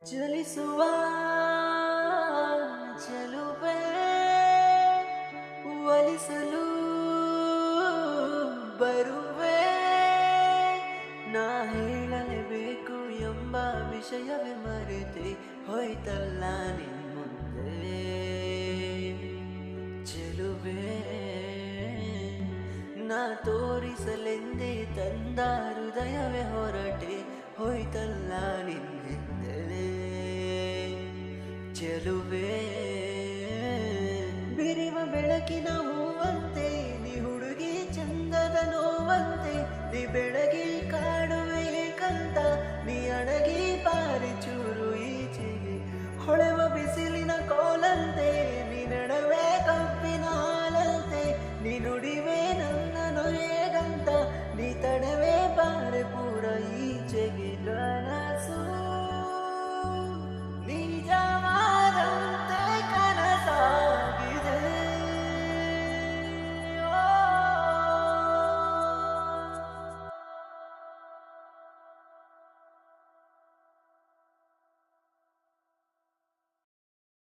ಚಲಿಸುವ ಚೆಲುವೆ ಒಲಿಸಲು ಬರುವೆ ನಾ ಹೇಳಲೇಬೇಕು ಎಂಬ ವಿಷಯವೇ ಮರೆತೆ ಹೋಯ್ತಲ್ಲ ನಿನ್ ಮುಂದೆ ಚೆಲುವೆ ನಾ ತೋರಿಸಲೆಂದೇ ತಂದ ಹೃದಯವೇ ಹೊರಟೆ ಹೋಯ್ತಲ್ಲ ನಿನ್ ಹಿಂದೆ ಚೆಲುವೆ ಬಿರಿವ ಬೆಳಕಿನ